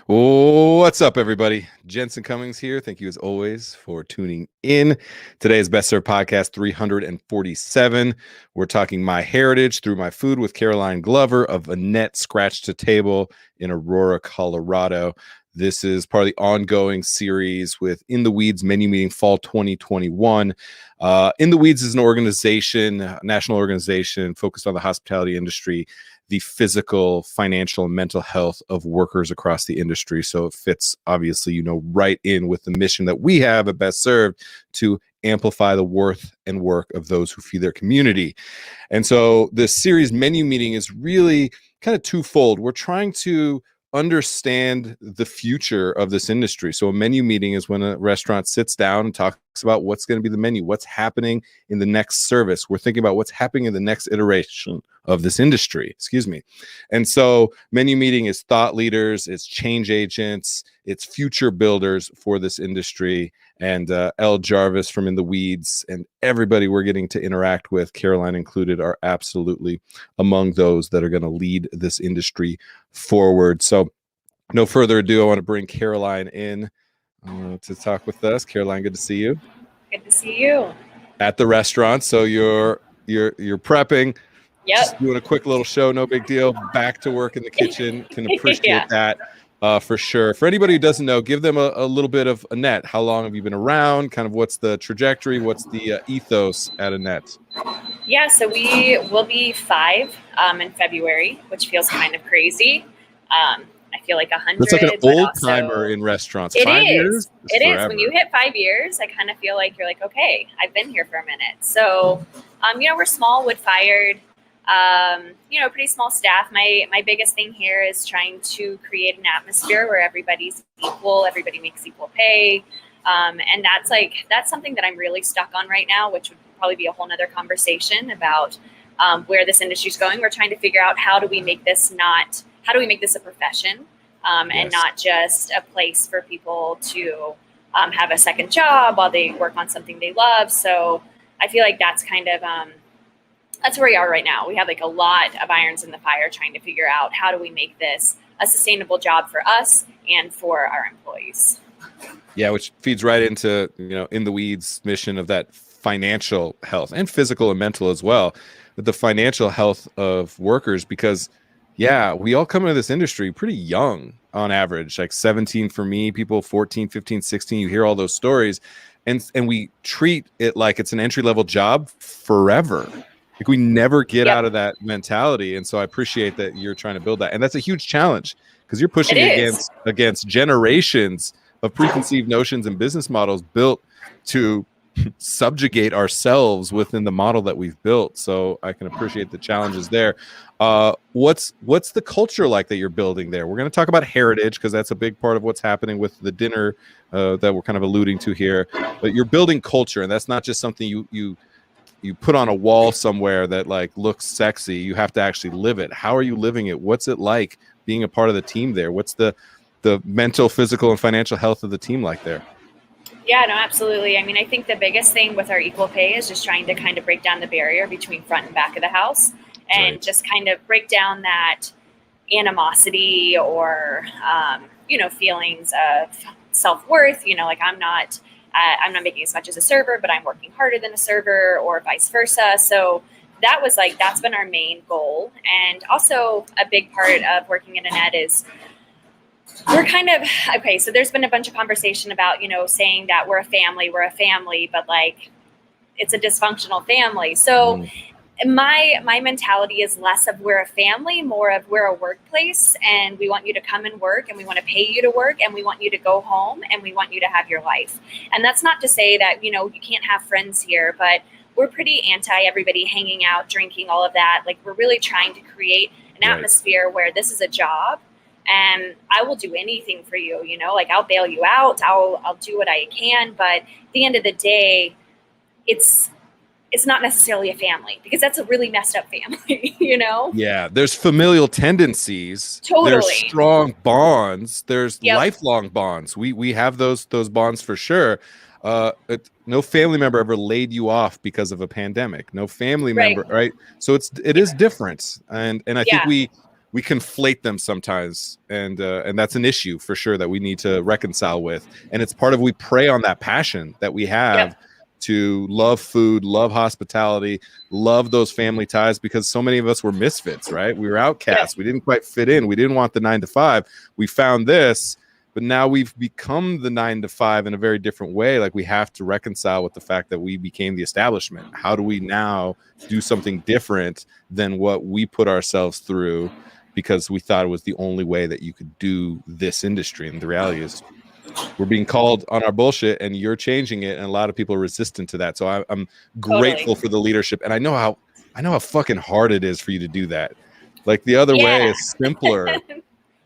What's up, everybody? Jensen Cummings here. Thank you, as always, for tuning in. Today's Best Served Podcast 347. We're talking my heritage through my food with Caroline Glover of Annette Scratch to Table in Aurora, Colorado. This is part of the ongoing series with In the Weeds Menu Meeting Fall 2021. In the Weeds is an organization, a national organization focused on the hospitality industry, the physical, financial, and mental health of workers across the industry. So it fits, obviously, right in with the mission that we have at Best Served to amplify the worth and work of those who feed their community. And so this series Menu Meeting is really kind of twofold. We're trying to understand the future of this industry. So a menu meeting is when a restaurant sits down and talks about what's going to be the menu, what's happening in the next service. We're thinking about what's happening in the next iteration of this industry, And so menu meeting is thought leaders, it's change agents, it's future builders for this industry. And Elle Jarvis from In the Weeds and everybody we're getting to interact with, Caroline included, are absolutely among those that are going to lead this industry forward. So no further ado, I want to bring Caroline in to talk with us. Caroline, good to see you. Good to see you. At the restaurant. So you're prepping. Yep. Just doing a quick little show, no big deal. Back to work in the kitchen. Can appreciate that for sure. For anybody who doesn't know, give them a little bit of Annette. How long have you been around? Kind of what's the trajectory? What's the ethos at Annette? Yeah, so we will be 5 in February, which feels kind of crazy. I feel like 100. It's like an old timer in restaurants. 5 years? It is. When you hit 5 years, I kind of feel like you're like, okay, I've been here for a minute. So, we're small, wood-fired. Pretty small staff. My biggest thing here is trying to create an atmosphere where everybody's equal, everybody makes equal pay. And that's something that I'm really stuck on right now, which would probably be a whole nother conversation about where this industry is going. We're trying to figure out how do we make this a profession and not just a place for people to have a second job while they work on something they love. So I feel like that's kind of that's where we are right now. We have like a lot of irons in the fire trying to figure out how do we make this a sustainable job for us and for our employees. Yeah, which feeds right into, In the Weeds mission of that financial health and physical and mental as well, but the financial health of workers, because we all come into this industry pretty young on average, like 17 for me, people 14, 15, 16, you hear all those stories and we treat it like it's an entry-level job forever. Like we never get out of that mentality. And so I appreciate that you're trying to build that. And that's a huge challenge because you're pushing against generations of preconceived notions and business models built to subjugate ourselves within the model that we've built. So I can appreciate the challenges there. What's the culture like that you're building there? We're going to talk about heritage because that's a big part of what's happening with the dinner that we're kind of alluding to here. But you're building culture, and that's not just something you put on a wall somewhere that like looks sexy. You have to actually live it. How are you living it? What's it like being a part of the team there? What's the mental, physical, and financial health of the team like there? Yeah, no, absolutely. I mean, I think the biggest thing with our equal pay is just trying to kind of break down the barrier between front and back of the house and just kind of break down that animosity or, feelings of self-worth, like I'm not making as much as a server, but I'm working harder than a server or vice versa. So that's been our main goal. And also a big part of working at Annette is we're kind of, okay, so there's been a bunch of conversation about, saying that we're a family, but like it's a dysfunctional family. So my mentality is less of we're a family, more of we're a workplace and we want you to come and work and we want to pay you to work and we want you to go home and we want you to have your life. And that's not to say that, you can't have friends here, but we're pretty anti everybody hanging out, drinking, all of that. Like we're really trying to create an atmosphere where this is a job and I will do anything for you, like I'll bail you out. I'll do what I can. But at the end of the day, it's not necessarily a family because that's a really messed up family, Yeah, there's familial tendencies. Totally. There's strong bonds. There's lifelong bonds. We have those bonds for sure. No family member ever laid you off because of a pandemic. No family member, right? So it is different. And I think we conflate them sometimes, and that's an issue for sure that we need to reconcile with. And it's part of, we prey on that passion that we have to love food, love hospitality, love those family ties, because so many of us were misfits, right? We were outcasts. We didn't quite fit in. We didn't want the 9 to 5. We found this, but now we've become the 9 to 5 in a very different way. Like, we have to reconcile with the fact that we became the establishment. How do we now do something different than what we put ourselves through because we thought it was the only way that you could do this industry? And the reality is, we're being called on our bullshit, and you're changing it, and a lot of people are resistant to that. So I'm grateful for the leadership, and I know how fucking hard it is for you to do that. Like, the other way is simpler.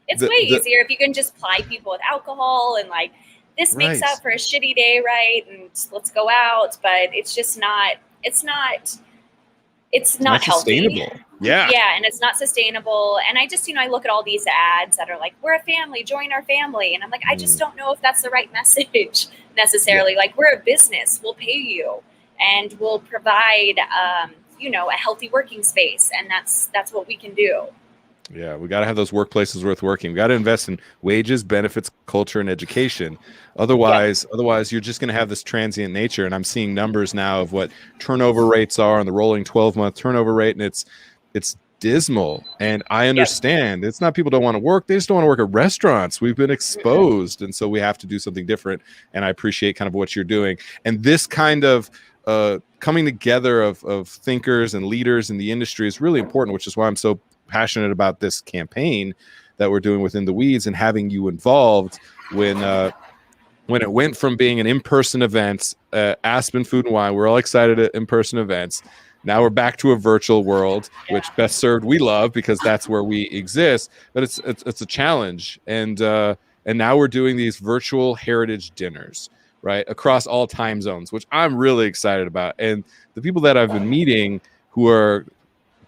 It's way easier if you can just ply people with alcohol and like, this makes up for a shitty day, right? And let's go out, but it's just not. It's not healthy. Sustainable. Yeah, and it's not sustainable. And I just, I look at all these ads that are like, we're a family, join our family. And I'm like, I just don't know if that's the right message necessarily. Like, we're a business, we'll pay you and we'll provide, a healthy working space. And that's what we can do. Yeah, we got to have those workplaces worth working. We got to invest in wages, benefits, culture, and education. Otherwise, you're just going to have this transient nature. And I'm seeing numbers now of what turnover rates are on the rolling 12-month turnover rate, and it's dismal. And I understand it's not people don't want to work; they just don't want to work at restaurants. We've been exposed, and so we have to do something different. And I appreciate kind of what you're doing. And this kind of coming together of thinkers and leaders in the industry is really important, which is why I'm so passionate about this campaign that we're doing within the Weeds, and having you involved when it went from being an in-person event, Aspen Food and Wine. We're all excited at in-person events. Now we're back to a virtual world, which Best Served we love because that's where we exist. But it's a challenge, and now we're doing these virtual heritage dinners, right, across all time zones, which I'm really excited about. And the people that I've been meeting who are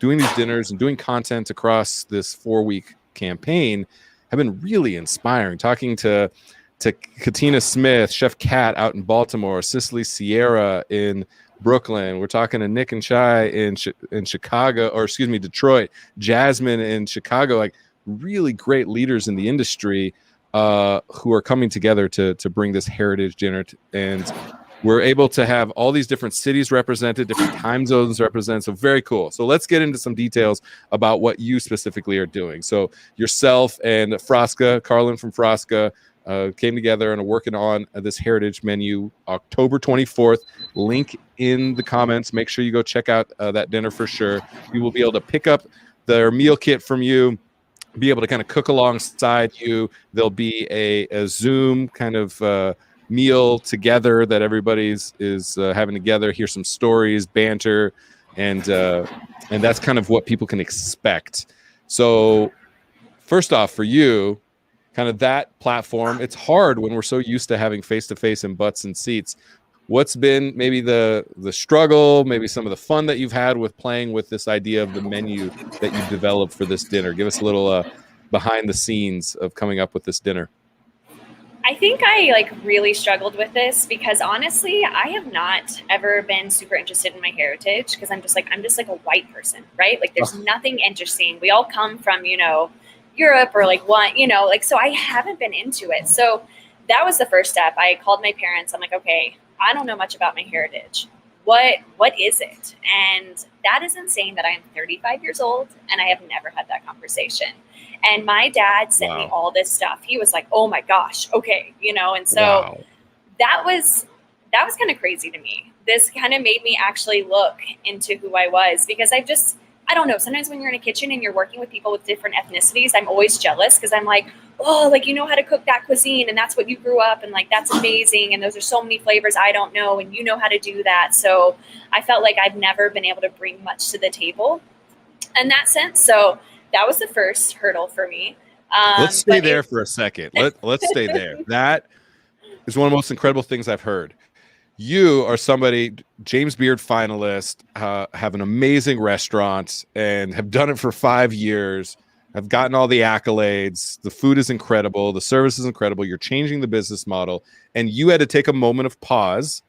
doing these dinners and doing content across this 4-week campaign have been really inspiring. Talking to Katina Smith, Chef Kat out in Baltimore, Cicely Sierra in Brooklyn. We're talking to Nick and Shai in Chicago, or excuse me, Detroit, Jasmine in Chicago, like really great leaders in the industry who are coming together to bring this heritage dinner. And we're able to have all these different cities represented, different time zones represented. So very cool. So let's get into some details about what you specifically are doing. So yourself and Frasca, Caroline from Frasca, came together and are working on this heritage menu October 24th. Link in the comments. Make sure you go check out that dinner for sure. You will be able to pick up their meal kit from you, be able to kind of cook alongside you. There'll be a Zoom kind of meal together that everybody's is having together. Hear some stories, banter, and that's kind of what people can expect. So first off, for you, kind of that platform, it's hard when we're so used to having face-to-face and butts and seats. What's been maybe the struggle, maybe some of the fun that you've had with playing with this idea of the menu that you've developed for this dinner? Give us a little behind the scenes of coming up with this dinner. I think I really struggled with this because honestly, I have not ever been super interested in my heritage because I'm just like a white person, right? Like there's nothing interesting. We all come from, Europe or so I haven't been into it. So that was the first step. I called my parents. I'm like, okay, I don't know much about my heritage. What is it? And that is insane that I am 35 years old and I have never had that conversation. And my dad sent me all this stuff. He was like, oh my gosh, okay, and so that was kind of crazy to me. This kind of made me actually look into who I was because I don't know. Sometimes when you're in a kitchen and you're working with people with different ethnicities, I'm always jealous because I'm like, oh, you know how to cook that cuisine and that's what you grew up and that's amazing. And those are so many flavors I don't know and you know how to do that. So I felt like I've never been able to bring much to the table in that sense. So that was the first hurdle for me. Let's stay there for a second. Let's stay there. That is one of the most incredible things I've heard. You are somebody, James Beard finalist, have an amazing restaurant and have done it for 5 years, have gotten all the accolades. The food is incredible. The service is incredible. You're changing the business model. And you had to take a moment of pause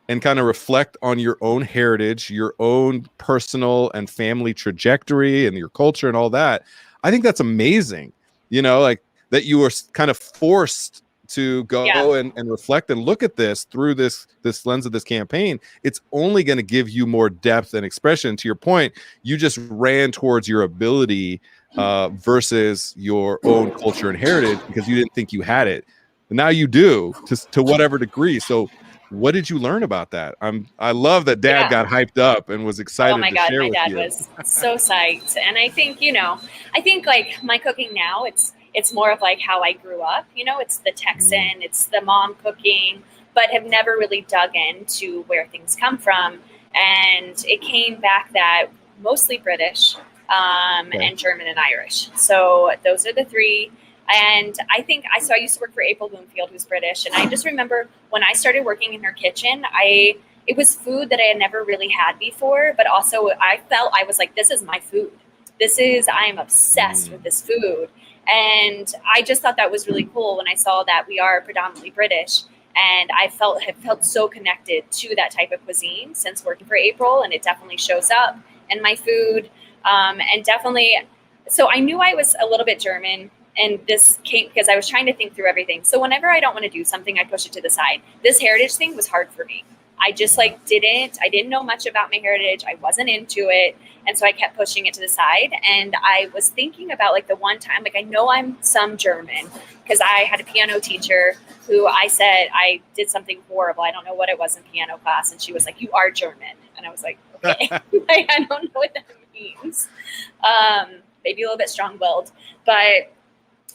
and kind of reflect on your own heritage, your own personal and family trajectory and your culture and all that. I think that's amazing, you know, like that you were kind of forced to go and reflect and look at this through this lens of this campaign. It's only going to give you more depth and expression. To your point, you just ran towards your ability versus your own culture and heritage because you didn't think you had it. And now you do, to whatever degree. So what did you learn about that? I love that Dad got hyped up and was excited. Oh my to God, share my with dad you. was so psyched. And I think, you know, like my cooking now, it's more of like how I grew up, you know, it's the Texan, it's the mom cooking, but have never really dug into where things come from. And it came back that mostly British, and German and Irish. So those are the three. And I think I used to work for April Bloomfield, who's British. And I just remember when I started working in her kitchen, it was food that I had never really had before, but also I felt I was like, this is my food. I am obsessed with this food. And I just thought that was really cool when I saw that we are predominantly British. And I have felt so connected to that type of cuisine since working for April. And it definitely shows up in my food. And definitely, so I knew I was a little bit German. And this came because I was trying to think through everything. So whenever I don't want to do something, I push it to the side. This heritage thing was hard for me. I just I didn't know much about my heritage. I wasn't into it. And so I kept pushing it to the side. And I was thinking about like the one time, like I know I'm some German because I had a piano teacher who I said I did something horrible. I don't know what it was in piano class. And she was like, you are German. And I was like, okay, I don't know what that means. Maybe a little bit strong-willed, but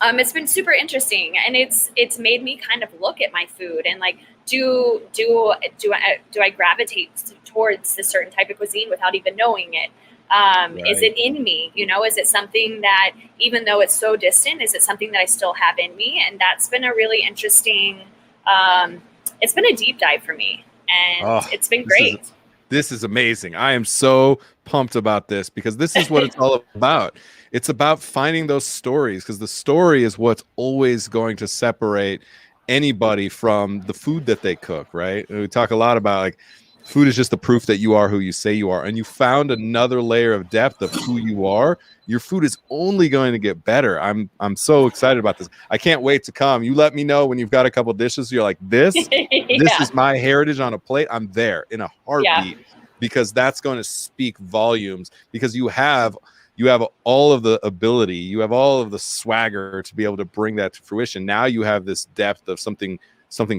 it's been super interesting. And it's made me kind of look at my food and like, do I gravitate towards this certain type of cuisine without even knowing it? Is it in me? You know, is it something that, even though it's so distant, is it something that I still have in me? And that's been a really interesting, it's been a deep dive for me, and it's been great. This is amazing. I am so pumped about this because this is what it's all about. It's about finding those stories, because the story is what's always going to separate anybody from the food that they cook, right? And we talk a lot about like food is just the proof that you are who you say you are, and you found another layer of depth of who you are. Your food is only going to get better. I'm so excited about this. I can't wait to come. You let me know when you've got a couple dishes you're like, this is my heritage on a plate. I'm there in a heartbeat, because that's going to speak volumes, because you have all of the ability, you have all of the swagger to be able to bring that to fruition. Now you have this depth of something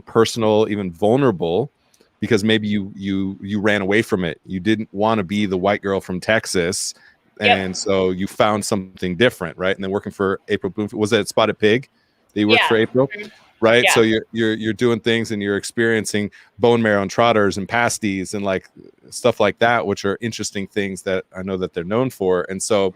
personal, even vulnerable, because maybe you ran away from it. You didn't want to be the white girl from Texas. And so you found something different, right? And then working for April Bloomfield, was that Spotted Pig that you worked for April? Right. Yeah. So you're doing things and you're experiencing bone marrow and trotters and pasties and like stuff like that, which are interesting things that I know that they're known for. And so,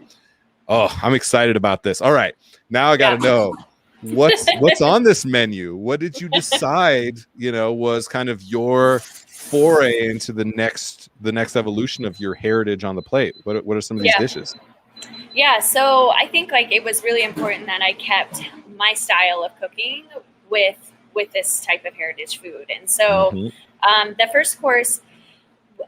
I'm excited about this. All right, now I got to know what's on this menu. What did you decide, was kind of your foray into the next evolution of your heritage on the plate? What are some of these dishes? Yeah. So I think like it was really important that I kept my style of cooking with this type of heritage food. And so the first course,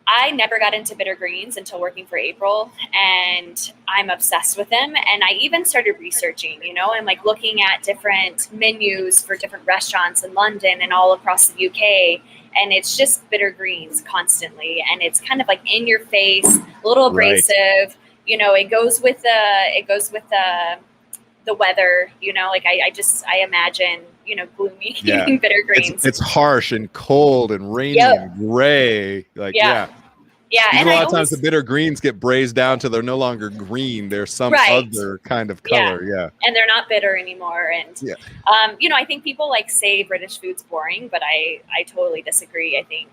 I never got into bitter greens until working for April, and I'm obsessed with them. And I even started researching, and like looking at different menus for different restaurants in London and all across the UK. And it's just bitter greens constantly. And it's kind of like in your face, a little abrasive, it goes with the weather, like I imagine, gloomy eating bitter greens. It's harsh and cold and rainy and gray. Yeah. Even a lot of times the bitter greens get braised down to they're no longer green. They're some other kind of color. Yeah. And they're not bitter anymore. And, I think people like say British food's boring, but I totally disagree. I think,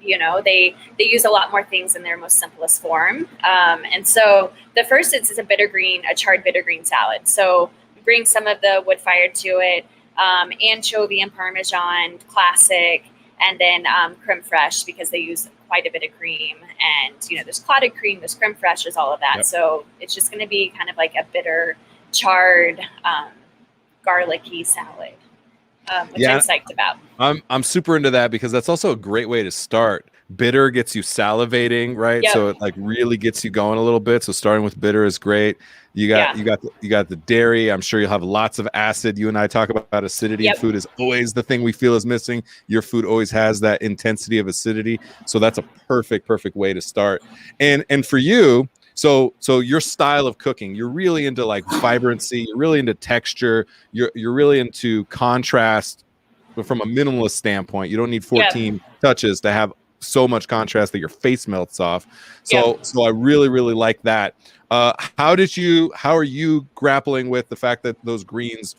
they use a lot more things in their most simplest form. And so the first is a charred bitter green salad. So we bring some of the wood fired to it, anchovy and Parmesan, classic, and then creme fraiche, because they use quite a bit of cream. And, there's clotted cream, there's creme fraiche, there's all of that. Yep. So it's just going to be kind of like a bitter, charred, garlicky salad. Which I'm psyched about. I'm super into that, because that's also a great way to start Bitter gets you salivating, right? Yep. So it like really gets you going a little bit. So starting with bitter is great. You got the dairy. I'm sure you'll have lots of acid. You and I talk about acidity in food is always the thing we feel is missing. Your food always has that intensity of acidity. So that's a perfect way to start. And for you, so your style of cooking, you're really into like vibrancy, you're really into texture, you're really into contrast, but from a minimalist standpoint. You don't need 14 touches to have so much contrast that your face melts off. So I really like that. How are you grappling with the fact that those greens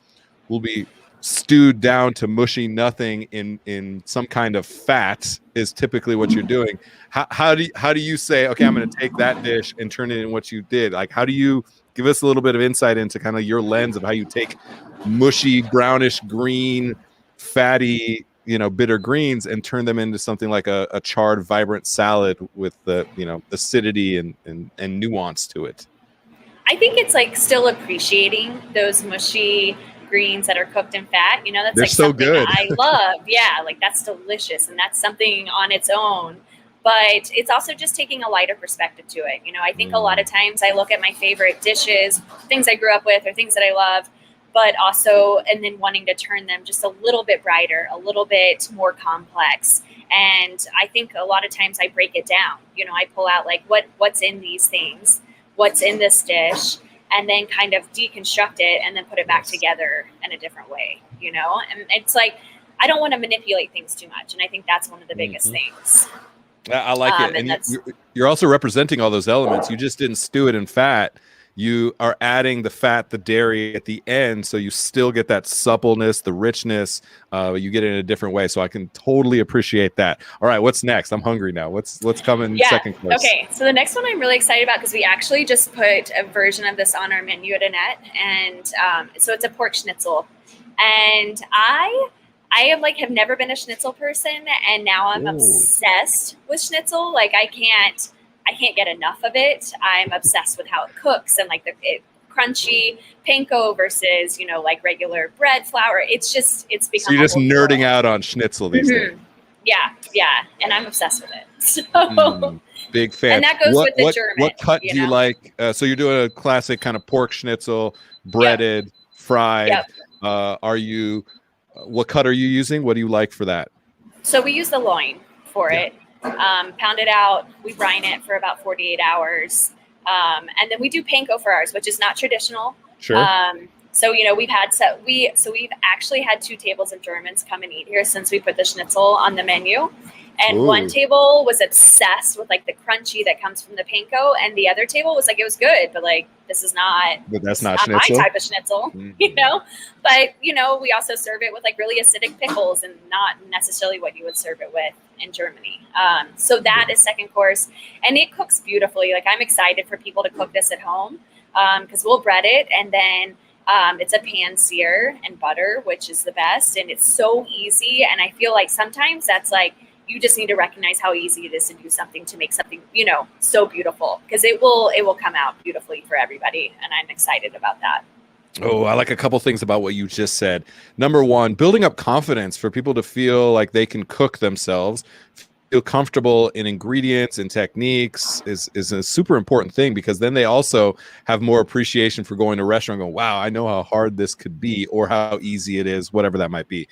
will be stewed down to mushy nothing in some kind of fat is typically what you're doing? How do you say, okay, I'm going to take that dish and turn it in what you did? Like, how do you give us a little bit of insight into kind of your lens of how you take mushy, brownish, green, fatty, bitter greens and turn them into something like a charred, vibrant salad with the, acidity and nuance to it? I think it's like still appreciating those mushy greens that are cooked in fat. That's They're like so something good. I love. Yeah, like that's delicious, and that's something on its own. But it's also just taking a lighter perspective to it. I think a lot of times I look at my favorite dishes, things I grew up with or things that I love, but also, and then wanting to turn them just a little bit brighter, a little bit more complex. And I think a lot of times I break it down. I pull out like what's in these things, what's in this dish, and then kind of deconstruct it and then put it back together in a different way, And it's like, I don't want to manipulate things too much. And I think that's one of the biggest things. I like it. And you're also representing all those elements. You just didn't stew it in fat. You are adding the fat, the dairy at the end, so you still get that suppleness, the richness. You get it in a different way. So I can totally appreciate that. All right, what's next? I'm hungry now. What's coming second course? Okay, so the next one I'm really excited about because we actually just put a version of this on our menu at Annette, and so it's a pork schnitzel. And I have never been a schnitzel person, and now I'm obsessed with schnitzel. Like I can't get enough of it. I'm obsessed with how it cooks and like the crunchy panko versus like regular bread flour. It's become. So you're just nerding out on schnitzel these days. Yeah, and I'm obsessed with it. So big fan. And that goes with the German. What cut do you like? So you're doing a classic kind of pork schnitzel, breaded, fried. What cut are you using? What do you like for that? So we use the loin for it. Pound it out. We brine it for about 48 hours. And then we do panko for ours, which is not traditional. Sure. So, we've actually had 2 tables of Germans come and eat here since we put the schnitzel on the menu. And one table was obsessed with like the crunchy that comes from the panko, and the other table was like, it was good, but like that's not my type of schnitzel, But we also serve it with like really acidic pickles, and not necessarily what you would serve it with in Germany. So that is second course, and it cooks beautifully. Like I'm excited for people to cook this at home because we'll bread it, and then it's a pan sear and butter, which is the best, and it's so easy. And I feel like sometimes that's like, you just need to recognize how easy it is to do something, to make something, so beautiful, because it will come out beautifully for everybody. And I'm excited about that. Oh, I like a couple things about what you just said. Number one, building up confidence for people to feel like they can cook themselves, feel comfortable in ingredients and techniques is a super important thing, because then they also have more appreciation for going to a restaurant and going, wow, I know how hard this could be, or how easy it is, whatever that might be.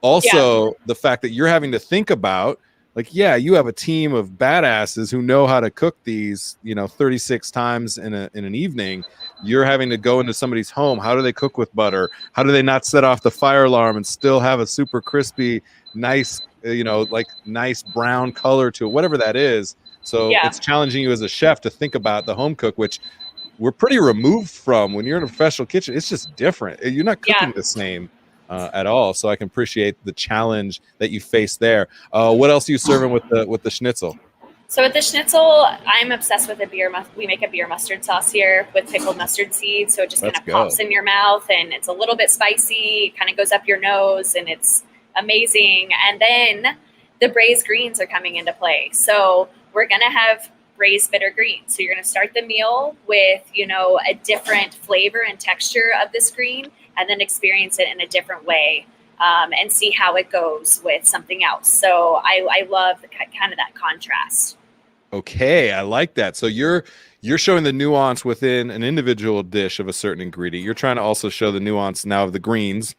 Also, the fact that you're having to think about, like, you have a team of badasses who know how to cook these, 36 times in an evening. You're having to go into somebody's home. How do they cook with butter? How do they not set off the fire alarm and still have a super crispy, nice, like nice brown color to it, whatever that is. So it's challenging you as a chef to think about the home cook, which we're pretty removed from. When you're in a professional kitchen, it's just different. You're not cooking the same at all. So I can appreciate the challenge that you face there. What else are you serving with the schnitzel? So with the schnitzel, I'm obsessed with we make a beer mustard sauce here with pickled mustard seeds. So it just kind of pops in your mouth, and it's a little bit spicy, kind of goes up your nose, and it's amazing. And then the braised greens are coming into play. So we're going to have braised bitter greens. So you're going to start the meal with, a different flavor and texture of this green, and then experience it in a different way and see how it goes with something else. So I love kind of that contrast. Okay, I like that. So you're showing the nuance within an individual dish of a certain ingredient. You're trying to also show the nuance now of the greens,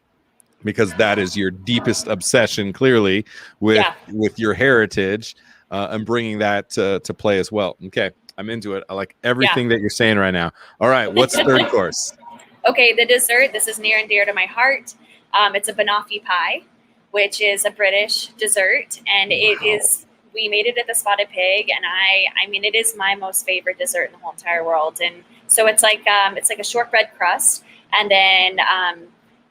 because that is your deepest obsession, clearly, with your heritage, and bringing that to play as well. Okay, I'm into it. I like everything that you're saying right now. All right, what's third course? Okay, the dessert. This is near and dear to my heart. It's a Banoffee pie, which is a British dessert, and it is. We made it at the Spotted Pig, and I mean, it is my most favorite dessert in the whole entire world. And so it's like a shortbread crust, and then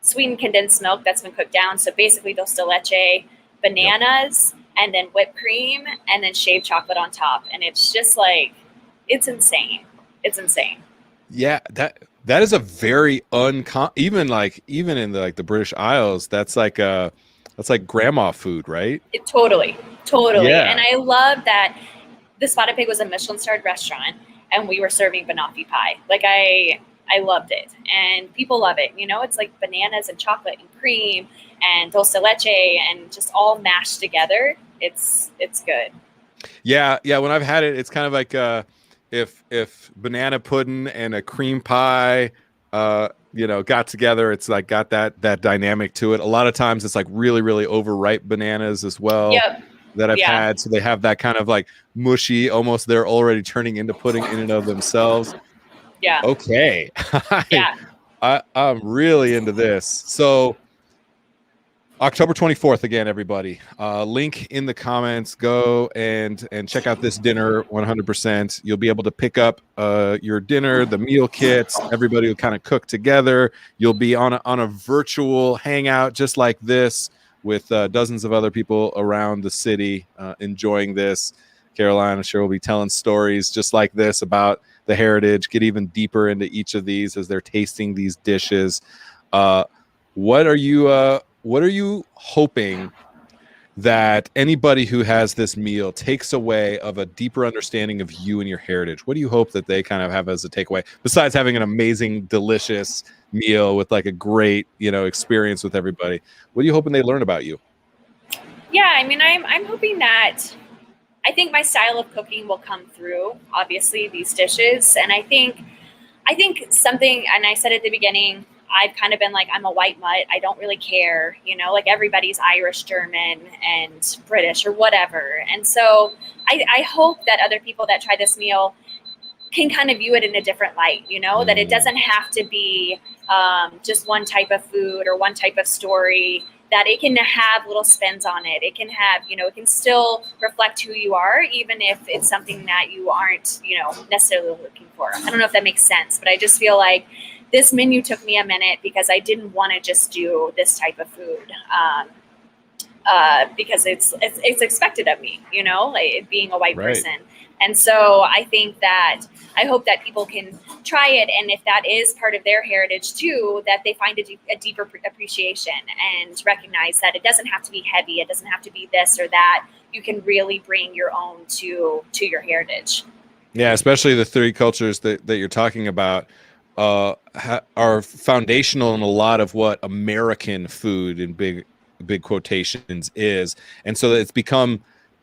sweetened condensed milk that's been cooked down. So basically, dulce de leche, bananas, and then whipped cream, and then shaved chocolate on top. And it's just like, it's insane. It's insane. Yeah, that is a very even in the British Isles, that's like grandma food, right? Totally. Yeah. And I love that the Spotted Pig was a Michelin-starred restaurant, and we were serving Banfi pie. Like I loved it, and people love it. You know, it's like bananas and chocolate and cream and dulce de leche and just all mashed together. It's good. Yeah. When I've had it, it's kind of like if banana pudding and a cream pie, got together, it's like got that dynamic to it. A lot of times it's like really, really overripe bananas as well. Yep. That I've had. So they have that kind of like mushy, almost they're already turning into pudding in and of themselves. Yeah. Okay. Yeah. I'm really into this. So October 24th, again, everybody. Link in the comments. Go and check out this dinner 100%. You'll be able to pick up your dinner, the meal kits. Everybody will kind of cook together. You'll be on a virtual hangout just like this with dozens of other people around the city enjoying this. Caroline, I'm sure, will be telling stories just like this about the heritage, get even deeper into each of these as they're tasting these dishes. What are you hoping that anybody who has this meal takes away of a deeper understanding of you and your heritage? What do you hope that they kind of have as a takeaway, besides having an amazing, delicious meal with like a great, experience with everybody? What are you hoping they learn about you? Yeah, I mean, I'm hoping that, I think my style of cooking will come through, obviously, these dishes. And I think something, and I said at the beginning, I've kind of been like, I'm a white mutt. I don't really care, like everybody's Irish, German, and British or whatever. And so I hope that other people that try this meal can kind of view it in a different light, that it doesn't have to be just one type of food or one type of story, that it can have little spins on it. It can have, it can still reflect who you are, even if it's something that you aren't, necessarily looking for. I don't know if that makes sense, but I just feel like this menu took me a minute because I didn't want to just do this type of food because it's expected of me, like being a white person. And so I hope that people can try it. And if that is part of their heritage too, that they find a deeper appreciation and recognize that it doesn't have to be heavy. It doesn't have to be this or that. You can really bring your own to your heritage. Yeah, especially the three cultures that you're talking about are foundational in a lot of what American food in big quotations is. And so it's become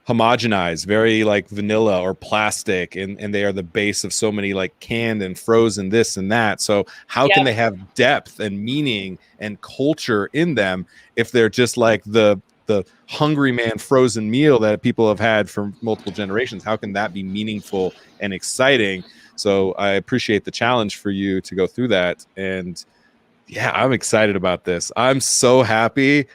homogenized, very like vanilla or plastic, and they are the base of so many like canned and frozen this and that. So how can they have depth and meaning and culture in them if they're just like the hungry man frozen meal that people have had for multiple generations? How can that be meaningful and exciting? So I appreciate the challenge for you to go through that. And yeah, I'm excited about this. I'm so happy.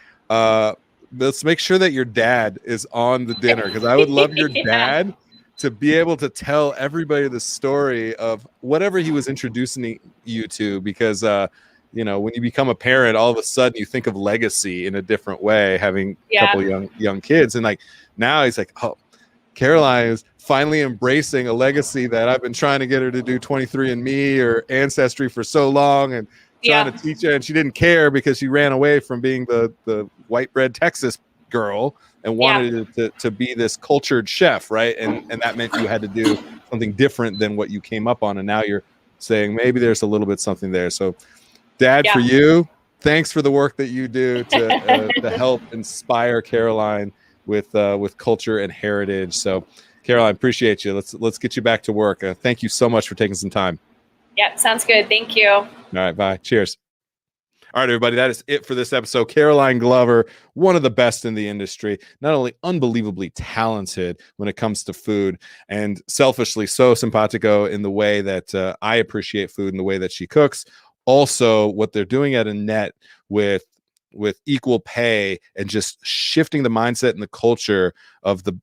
Let's make sure that your dad is on the dinner, because I would love your dad to be able to tell everybody the story of whatever he was introducing you to, because when you become a parent, all of a sudden you think of legacy in a different way, having a couple young kids. And like now he's like, oh, Caroline is finally embracing a legacy that I've been trying to get her to do 23andMe or Ancestry for so long, and trying to teach her, and she didn't care because she ran away from being the white bread Texas girl and wanted to be this cultured chef, right? And that meant you had to do something different than what you came up on, and now you're saying maybe there's a little bit something there. So Dad, for you, thanks for the work that you do to help inspire Caroline with culture and heritage. So, Caroline, appreciate you. Let's get you back to work. Thank you so much for taking some time. Yep, sounds good. Thank you. All right, bye. Cheers. All right, everybody, that is it for this episode. Caroline Glover, one of the best in the industry, not only unbelievably talented when it comes to food, and selfishly so simpatico in the way that I appreciate food and the way that she cooks. Also, what they're doing at Annette with equal pay and just shifting the mindset and the culture of the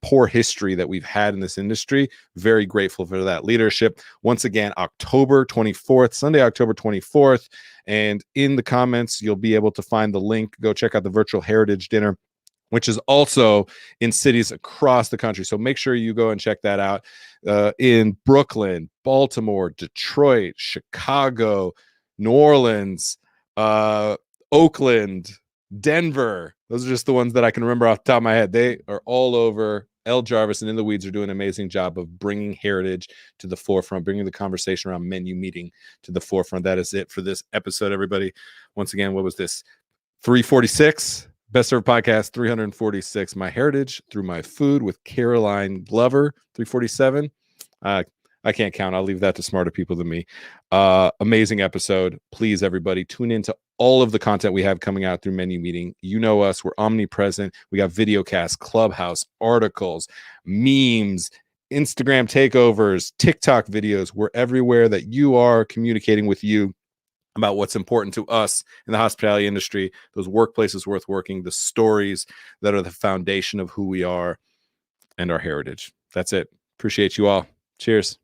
poor history that we've had in this industry. Very grateful for that leadership. Once again, October 24th, Sunday, October 24th. And in the comments, you'll be able to find the link. Go check out the virtual heritage dinner, which is also in cities across the country. So make sure you go and check that out in Brooklyn, Baltimore, Detroit, Chicago, New Orleans, Oakland, Denver. Those are just the ones that I can remember off the top of my head. They are all over. L. Jarvis and In the Weeds are doing an amazing job of bringing heritage to the forefront, bringing the conversation around menu meeting to the forefront. That is it for this episode, everybody. Once again, what was this? 346? Best Served Podcast 346. My Heritage Through My Food with Caroline Glover, 347. I can't count. I'll leave that to smarter people than me. Amazing episode. Please, everybody, tune into all of the content we have coming out through Menu Meeting. You know us. We're omnipresent. We got videocasts, Clubhouse, articles, memes, Instagram takeovers, TikTok videos. We're everywhere that you are communicating with you about what's important to us in the hospitality industry, those workplaces worth working, the stories that are the foundation of who we are and our heritage. That's it. Appreciate you all. Cheers.